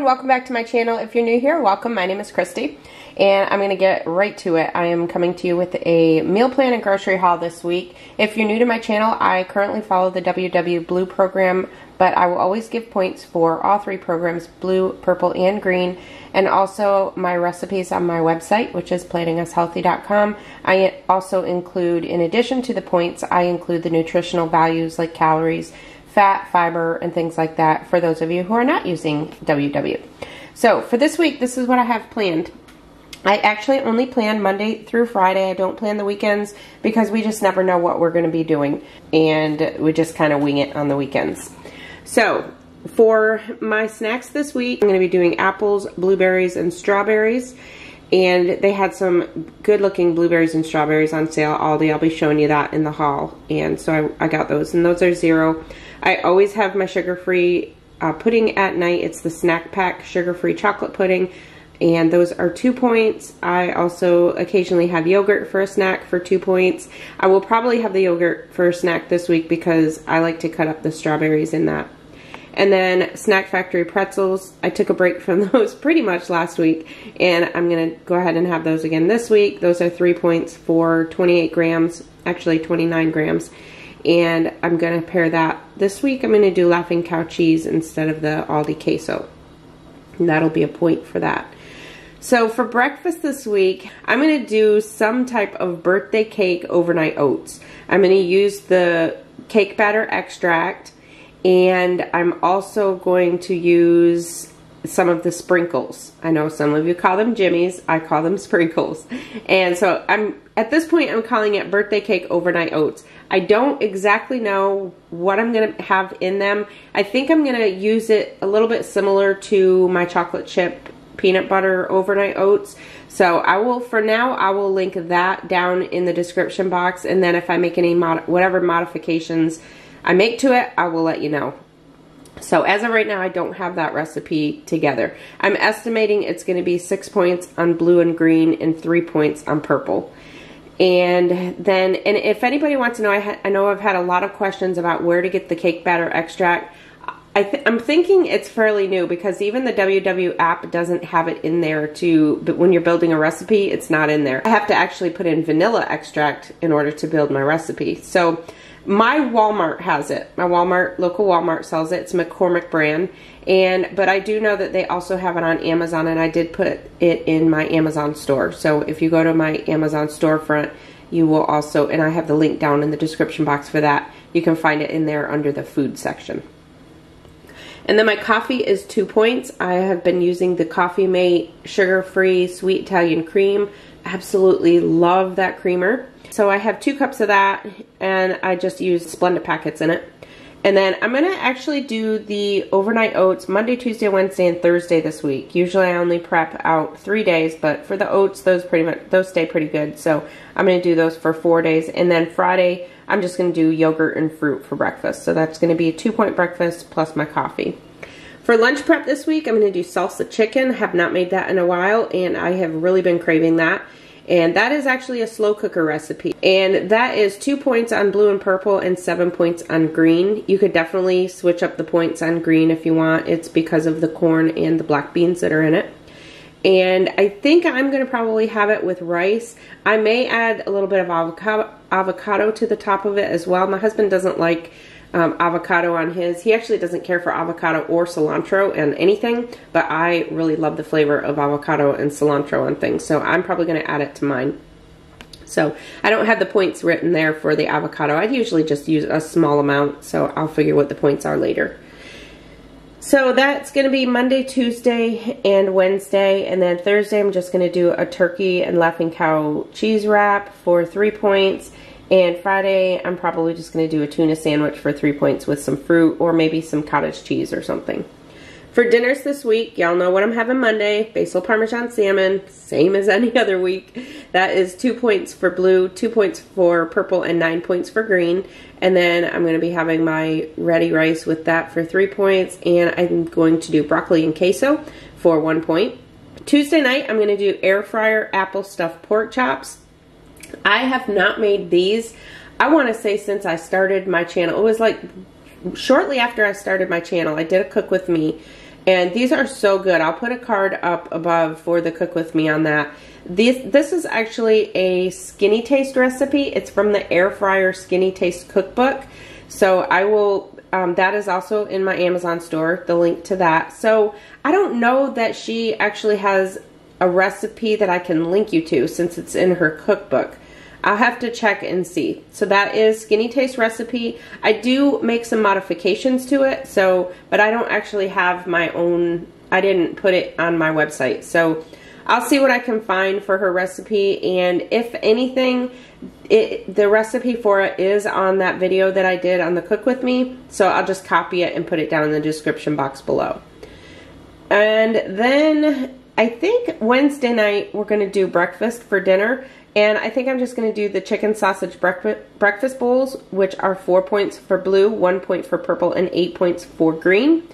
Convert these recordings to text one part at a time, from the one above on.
welcome back to my channel. If you're new here, welcome. My name is Christy, and I'm going to get right to it. I am coming to you with a meal plan and grocery haul this week. If you're new to my channel, I currently follow the WW Blue program, but I will always give points for all three programs, blue, purple, and green, and also my recipes on my website, which is planningus.healthy.com. I also include, in addition to the points, I include the nutritional values like calories, fat, fiber, and things like that for those of you who are not using WW. So for this week, this is what I have planned. I actually only plan Monday through Friday. I don't plan the weekends because we just never know what we're going to be doing, and we just kind of wing it on the weekends. So for my snacks this week, I'm going to be doing apples, blueberries, and strawberries. And they had some good looking blueberries and strawberries on sale at Aldi. I'll be showing you that in the haul. And so I got those, and those are $0. I always have my sugar-free pudding at night. It's the snack pack sugar-free chocolate pudding, and those are 2 points. I also occasionally have yogurt for a snack for 2 points. I will probably have the yogurt for a snack this week because I like to cut up the strawberries in that. And then Snack Factory pretzels. I took a break from those pretty much last week, and I'm going to go ahead and have those again this week. Those are 3 points for 28 grams, actually 29 grams. And I'm going to pair that this week. I'm going to do Laughing Cow cheese instead of the Aldi queso. And that'll be a point for that. So for breakfast this week, I'm going to do some type of birthday cake overnight oats. I'm going to use the cake batter extract, and I'm also going to use some of the sprinkles. I know some of you call them jimmies. I call them sprinkles. And so at this point, I'm calling it birthday cake overnight oats. I don't exactly know what I'm going to have in them. I think I'm going to use it a little bit similar to my chocolate chip peanut butter overnight oats. So I will, for now, I will link that down in the description box. And then if I make any whatever modifications I make to it, I will let you know. So as of right now, I don't have that recipe together. I'm estimating it's going to be 6 points on blue and green and 3 points on purple. And then, and if anybody wants to know, I know I've had a lot of questions about where to get the cake batter extract. I'm thinking it's fairly new because even the WW app doesn't have it in there but when you're building a recipe, it's not in there. I have to actually put in vanilla extract in order to build my recipe. So my Walmart has it. My local Walmart sells it. It's a McCormick brand. But I do know that they also have it on Amazon, and I did put it in my Amazon store. So if you go to my Amazon storefront, you will also, and I have the link down in the description box for that, you can find it in there under the food section. And then my coffee is 2 points. I have been using the Coffee Mate sugar-free sweet Italian cream. Absolutely love that creamer. So I have 2 cups of that, and I just use Splenda packets in it. And then I'm going to actually do the overnight oats Monday, Tuesday, Wednesday, and Thursday this week. Usually I only prep out 3 days, but for the oats, those stay pretty good. So I'm going to do those for 4 days. And then Friday, I'm just going to do yogurt and fruit for breakfast. So that's going to be a 2-point breakfast plus my coffee. For lunch prep this week, I'm going to do salsa chicken. Have not made that in a while, and I have really been craving that. And that is actually a slow cooker recipe. And that is 2 points on blue and purple and 7 points on green. You could definitely switch up the points on green if you want. It's because of the corn and the black beans that are in it. And I think I'm going to probably have it with rice. I may add a little bit of avocado to the top of it as well. My husband doesn't like avocado on his. He actually doesn't care for avocado or cilantro and anything, but I really love the flavor of avocado and cilantro on things, so I'm probably going to add it to mine. So I don't have the points written there for the avocado. I'd usually just use a small amount, so I'll figure what the points are later. So that's going to be Monday, Tuesday, and Wednesday, and then Thursday I'm just going to do a turkey and Laughing Cow cheese wrap for 3 points. And Friday, I'm probably just going to do a tuna sandwich for 3 points with some fruit or maybe some cottage cheese or something. For dinners this week, y'all know what I'm having Monday. Basil Parmesan salmon, same as any other week. That is 2 points for blue, 2 points for purple, and 9 points for green. And then I'm going to be having my ready rice with that for 3 points. And I'm going to do broccoli and queso for 1 point. Tuesday night, I'm going to do air fryer apple stuffed pork chops. I have not made these, I want to say, since I started my channel. It was like shortly after I started my channel. I did a cook with me, And these are so good. I'll put a card up above for the Cook With Me on that. This is actually a Skinnytaste recipe. It's from the Airfryer Skinnytaste cookbook. So I will, that is also in my Amazon store, the link to that. So I don't know that she actually has a recipe that I can link you to since it's in her cookbook. I'll have to check and see. So that is Skinnytaste recipe. I do make some modifications to it, so, but I don't actually have my own, I didn't put it on my website. So I'll see what I can find for her recipe, and if anything, the recipe for it is on that video that I did on the Cook With Me, so I'll just copy it and put it down in the description box below. And then I think Wednesday night we're going to do breakfast for dinner. And I think I'm just going to do the chicken sausage breakfast bowls, which are 4 points for blue, 1 point for purple, and 8 points for green.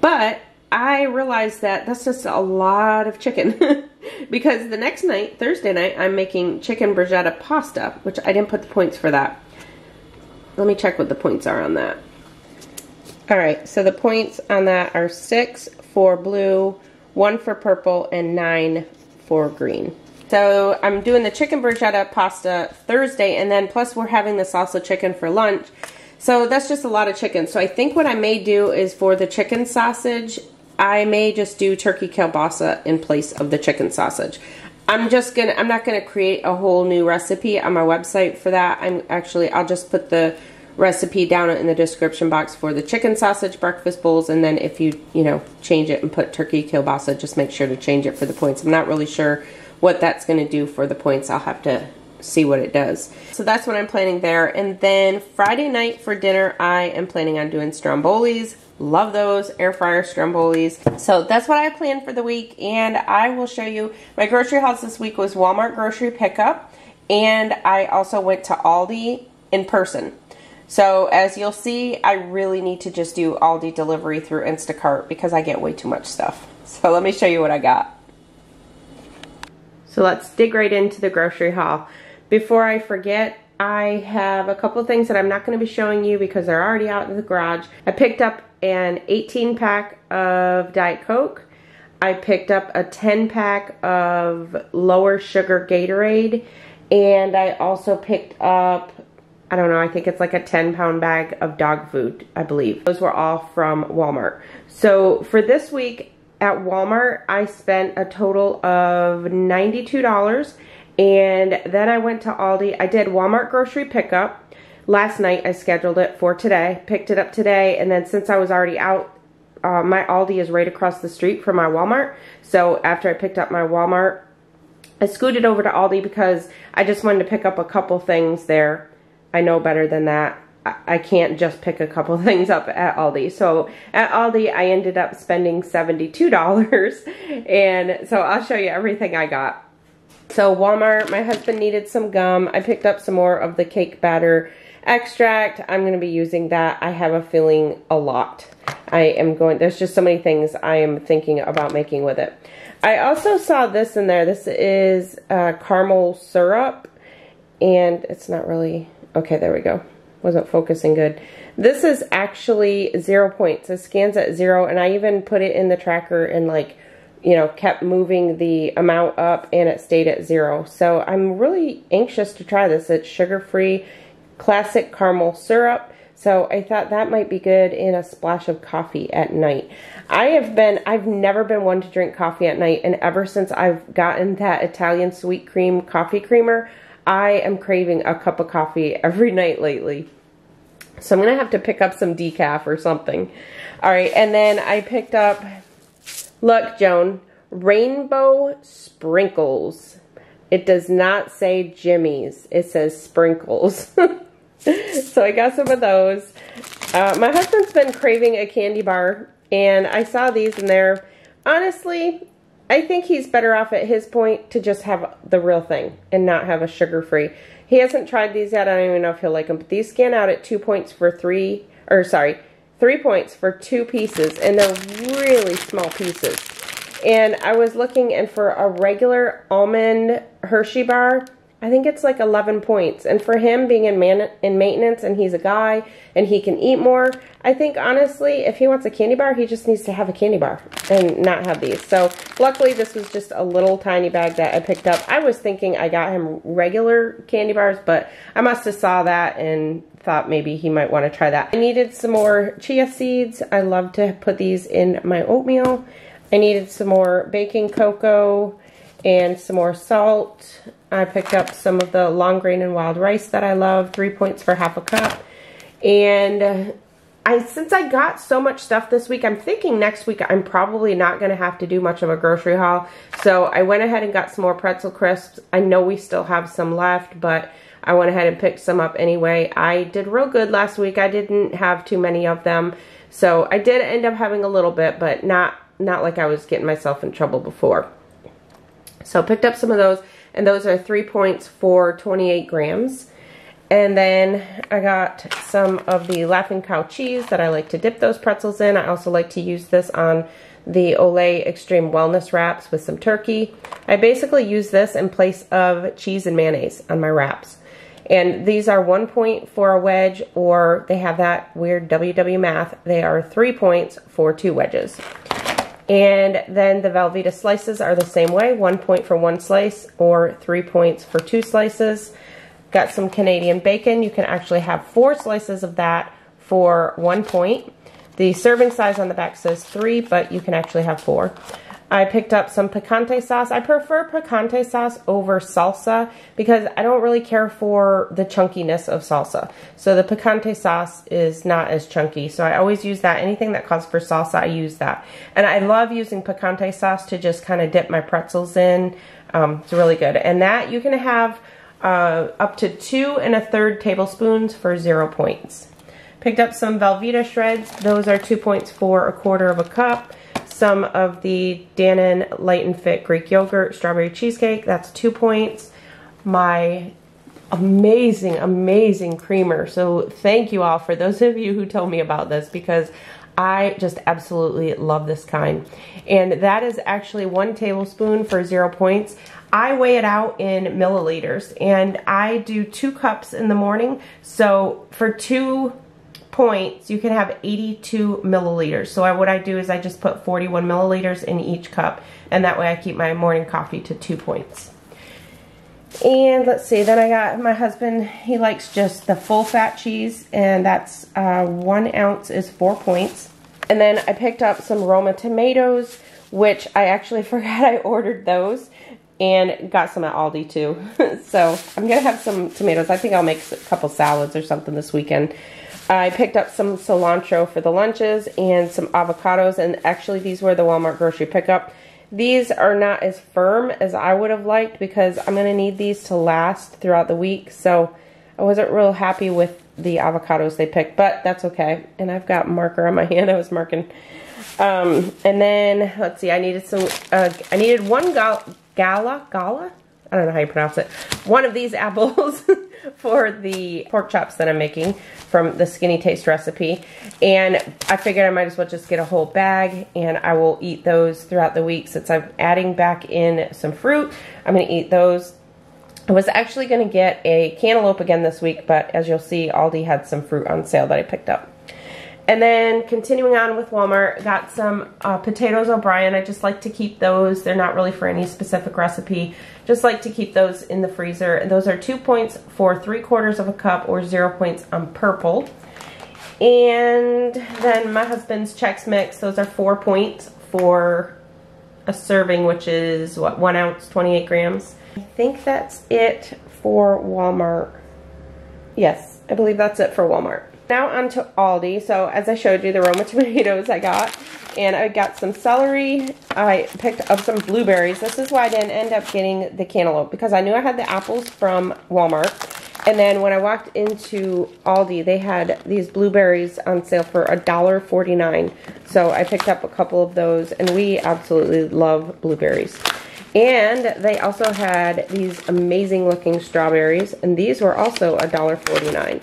But I realized that that's just a lot of chicken. Because the next night, Thursday night, I'm making chicken bruschetta pasta, which I didn't put the points for that. Let me check what the points are on that. Alright, so the points on that are 6 for blue, 1 for purple, and 9 for green. So I'm doing the chicken bruschetta pasta Thursday, and then plus we're having the salsa chicken for lunch. So that's just a lot of chicken. So I think what I may do is for the chicken sausage, I may just do turkey kielbasa in place of the chicken sausage. I'm not gonna create a whole new recipe on my website for that. I'll just put the recipe down in the description box for the chicken sausage breakfast bowls, and then if you change it and put turkey kielbasa, just make sure to change it for the points. I'm not really sure what that's going to do for the points. I'll have to see what it does. So that's what I'm planning there. And then Friday night for dinner, I am planning on doing strombolis. Love those air fryer strombolis. So that's what I planned for the week, and I will show you. My grocery hauls this week was Walmart grocery pickup, and I also went to Aldi in person. So as you'll see, I really need to just do Aldi delivery through Instacart because I get way too much stuff. So let me show you what I got. So let's dig right into the grocery haul. Before I forget, I have a couple of things that I'm not going to be showing you because they're already out in the garage. I picked up an 18 pack of Diet Coke. I picked up a 10 pack of lower sugar Gatorade. And I also picked up, I don't know, I think it's like a 10-pound bag of dog food, I believe. Those were all from Walmart. So for this week, at Walmart, I spent a total of $92, and then I went to Aldi. I did Walmart grocery pickup. Last night I scheduled it for today, picked it up today, and then since I was already out, my Aldi is right across the street from my Walmart. So after I picked up my Walmart, I scooted over to Aldi because I just wanted to pick up a couple things there. I know better than that. I can't just pick a couple things up at Aldi. So at Aldi, I ended up spending $72. And so I'll show you everything I got. So Walmart, my husband needed some gum. I picked up some more of the cake batter extract. I'm going to be using that. I have a feeling a lot. There's just so many things I am thinking about making with it. I also saw this in there. This is caramel syrup. And it's not really, okay, there we go. Wasn't focusing good. This is actually 0 points. It scans at 0, and I even put it in the tracker and kept moving the amount up, and it stayed at 0. So I'm really anxious to try this. It's sugar-free classic caramel syrup. So I thought that might be good in a splash of coffee at night. I've never been one to drink coffee at night, and ever since I've gotten that Italian sweet cream coffee creamer, I am craving a cup of coffee every night lately. So I'm going to have to pick up some decaf or something. Alright, and then I picked up, look Joan, rainbow sprinkles. It does not say Jimmy's. It says sprinkles. So I got some of those. My husband's been craving a candy bar, and I saw these in there. Honestly, I think he's better off at his point to just have the real thing and not have a sugar-free. He hasn't tried these yet. I don't even know if he'll like them. But these scan out at 3 points for 2 pieces. And they're really small pieces. And I was looking, and for a regular almond Hershey bar, I think it's like 11 points. And for him being in maintenance and he's a guy and he can eat more, I think honestly, if he wants a candy bar, he just needs to have a candy bar and not have these. So luckily this was just a little tiny bag that I picked up. I was thinking I got him regular candy bars, but I must have saw that and thought maybe he might want to try that. I needed some more chia seeds. I love to put these in my oatmeal. I needed some more baking cocoa and some more salt. I picked up some of the long grain and wild rice that I love, 3 points for half a cup. And since I got so much stuff this week, I'm thinking next week I'm probably not going to have to do much of a grocery haul. So I went ahead and got some more Pretzel Crisps. I know we still have some left, but I went ahead and picked some up anyway. I did real good last week. I didn't have too many of them. So I did end up having a little bit, but not like I was getting myself in trouble before. So picked up some of those, and those are 3 points for 28 grams. And then I got some of the Laughing Cow cheese that I like to dip those pretzels in. I also like to use this on the Olay Extreme Wellness wraps with some turkey. I basically use this in place of cheese and mayonnaise on my wraps. And these are 1 point for a wedge, or they have that weird WW math. They are 3 points for 2 wedges. And then the Velveeta slices are the same way, 1 point for 1 slice or 3 points for 2 slices. Got some Canadian bacon. You can actually have 4 slices of that for 1 point. The serving size on the back says 3, but you can actually have 4. I picked up some Picante Sauce. I prefer Picante Sauce over salsa because I don't really care for the chunkiness of salsa. So the Picante Sauce is not as chunky. So I always use that. Anything that calls for salsa, I use that. And I love using Picante Sauce to just kind of dip my pretzels in. It's really good. And that you can have up to 2 1/3 tablespoons for 0 points. Picked up some Velveeta shreds. Those are 2 points for 1/4 cup. Some of the Danone Light and Fit Greek Yogurt Strawberry Cheesecake. That's 2 points. My amazing creamer. So thank you all for those of you who told me about this, because I just absolutely love this kind. And that is actually 1 tablespoon for 0 points. I weigh it out in milliliters, and I do 2 cups in the morning. So for 2 points, you can have 82 milliliters. So what I do is I just put 41 milliliters in each cup, and that way I keep my morning coffee to 2 points. And let's see, then I got my husband, he likes just the full fat cheese, and that's 1 ounce is 4 points. And then I picked up some Roma Tomatoes, which I actually forgot I ordered those, and got some at Aldi too. So I'm gonna have some tomatoes. I think I'll make a couple salads or something this weekend. I picked up some cilantro for the lunches and some avocados, and actually these were the Walmart grocery pickup. These are not as firm as I would have liked because I'm going to need these to last throughout the week, so I wasn't real happy with the avocados they picked, but that's okay. And I've got marker on my hand, I was marking. And then, let's see, I needed some, I needed 1 gala? I don't know how you pronounce it. 1 of these apples for the pork chops that I'm making from the Skinnytaste Recipe. And I figured I might as well just get a whole bag, and I will eat those throughout the week. Since I'm adding back in some fruit, I'm going to eat those. I was actually going to get a cantaloupe again this week, but as you'll see, Aldi had some fruit on sale that I picked up. And then continuing on with Walmart, got some potatoes O'Brien. I just like to keep those. They're not really for any specific recipe. Just like to keep those in the freezer. And those are 2 points for 3/4 cup or 0 points on purple. And then my husband's Chex Mix. Those are 4 points for a serving, which is what, 1 ounce, 28 grams. I think that's it for Walmart. Yes, I believe that's it for Walmart. Now on to Aldi. So as I showed you, the Roma Tomatoes I got. And I got some celery. I picked up some blueberries. This is why I didn't end up getting the cantaloupe, because I knew I had the apples from Walmart. And then when I walked into Aldi, they had these blueberries on sale for $1.49. So I picked up a couple of those, and we absolutely love blueberries. And they also had these amazing looking strawberries, and these were also $1.49.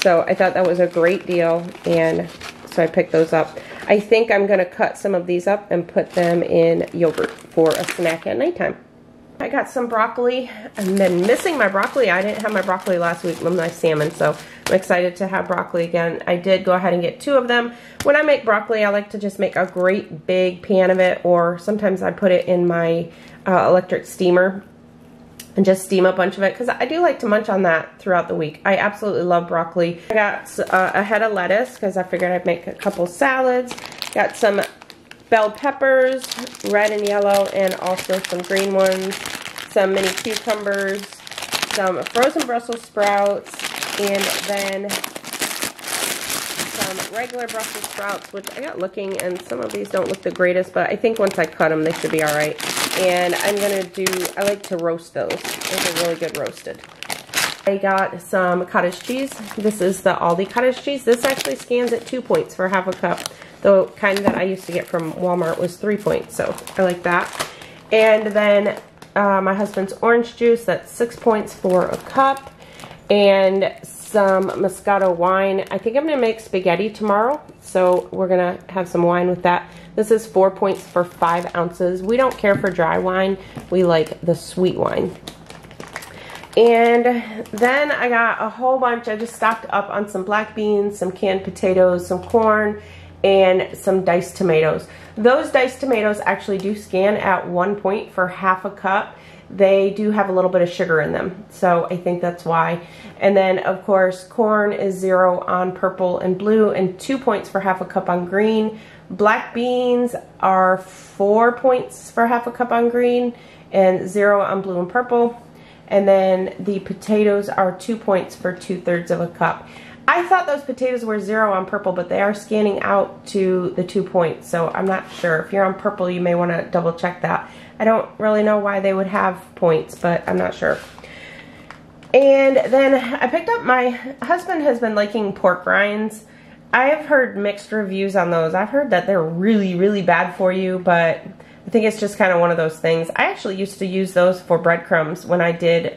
So I thought that was a great deal, and so I picked those up. I think I'm going to cut some of these up and put them in yogurt for a snack at nighttime. I got some broccoli. I've been missing my broccoli. I didn't have my broccoli last week with my salmon, so I'm excited to have broccoli again. I did go ahead and get 2 of them. When I make broccoli, I like to just make a great big pan of it, or sometimes I put it in my electric steamer and just steam a bunch of it, because I do like to munch on that throughout the week. I absolutely love broccoli. I got a head of lettuce because I figured I'd make a couple salads. Got some bell peppers, red and yellow, and also some green ones. Some mini cucumbers, some frozen Brussels sprouts, and then some regular Brussels sprouts, which I got looking, and some of these don't look the greatest, but I think once I cut them, they should be all right. And I'm gonna I like to roast those. Those are really good roasted. I got some cottage cheese. This is the ALDI cottage cheese. This actually scans at 2 points for half a cup. The kind that I used to get from Walmart was 3 points, so I like that. And then my husband's orange juice, that's 6 points for a cup. And some Moscato wine. I think I'm gonna make spaghetti tomorrow, so we're gonna have some wine with that. This is 4 points for 5 ounces. We don't care for dry wine. We like the sweet wine. And then I got a whole bunch. I just stocked up on some black beans, some canned potatoes, some corn, and some diced tomatoes. Those diced tomatoes actually do scan at 1 point for half a cup. They do have a little bit of sugar in them, so I think that's why. And then, of course, corn is 0 on purple and blue, and 2 points for half a cup on green. Black beans are 4 points for half a cup on green, and 0 on blue and purple. And then the potatoes are 2 points for 2/3 of a cup. I thought those potatoes were 0 on purple, but they are scanning out to the 2 points, so I'm not sure. If you're on purple, you may want to double check that. I don't really know why they would have points, but I'm not sure. And then I picked up, my husband has been liking pork rinds. I have heard mixed reviews on those. I've heard that they're really, really bad for you, but I think it's just kind of one of those things. I actually used to use those for breadcrumbs when I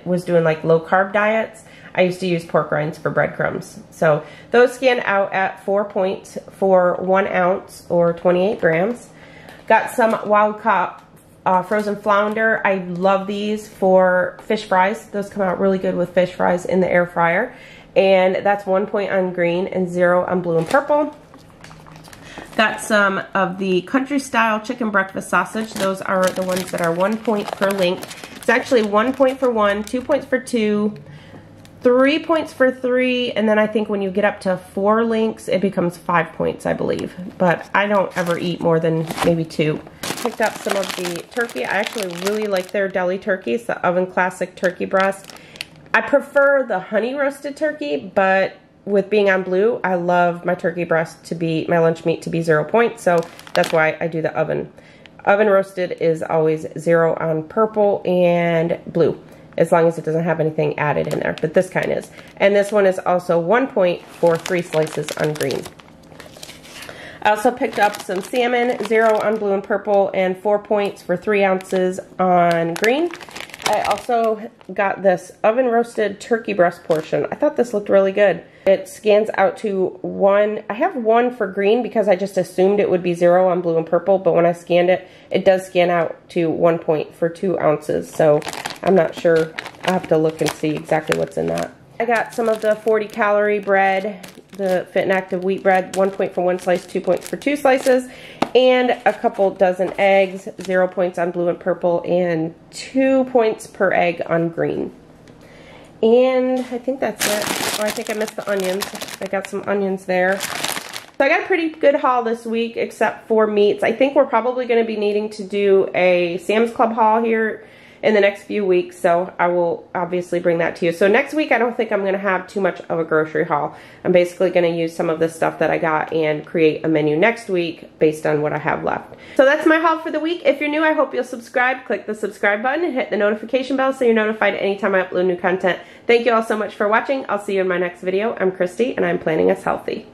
was doing like low carb diets. I used to use pork rinds for breadcrumbs. So those scan out at 4 points for 1 ounce or 28 grams. Got some Wild Caught frozen flounder. I love these for fish fries. Those come out really good with fish fries in the air fryer. And that's 1 point on green and 0 on blue and purple. Got some of the country style chicken breakfast sausage. Those are the ones that are 1 point per link. It's actually 1 point for 1, 2 points for 2, 3 points for 3, and then I think when you get up to 4 links, it becomes 5 points, I believe. But I don't ever eat more than maybe 2. Picked up some of the turkey. I actually really like their deli turkeys, the Oven Classic turkey breast. I prefer the honey roasted turkey, but with being on blue, I love my turkey breast to be, my lunch meat to be 0 points, so that's why I do the oven. Oven roasted is always 0 on purple and blue, as long as it doesn't have anything added in there, but this kind is. And this one is also 1 point for 3 slices on green. I also picked up some salmon, 0 on blue and purple, and 4 points for 3 ounces on green. I also got this oven roasted turkey breast portion. I thought this looked really good. It scans out to 1. I have 1 for green because I just assumed it would be 0 on blue and purple, but when I scanned it, it does scan out to 1 point for 2 ounces. So I'm not sure. I'll have to look and see exactly what's in that. I got some of the 40-calorie bread, the Fit and Active wheat bread, 1 point for 1 slice, 2 points for 2 slices, and a couple dozen eggs, 0 points on blue and purple, and 2 points per egg on green. And I think that's it. Oh, I think I missed the onions. I got some onions there. So I got a pretty good haul this week, except for meats. I think we're probably going to be needing to do a Sam's Club haul here in the next few weeks, so I will obviously bring that to you. So next week, I don't think I'm going to have too much of a grocery haul. I'm basically going to use some of the stuff that I got and create a menu next week based on what I have left. So that's my haul for the week. If you're new, I hope you'll subscribe. Click the subscribe button and hit the notification bell so you're notified anytime I upload new content. Thank you all so much for watching. I'll see you in my next video. I'm Christy, and I'm planning us healthy.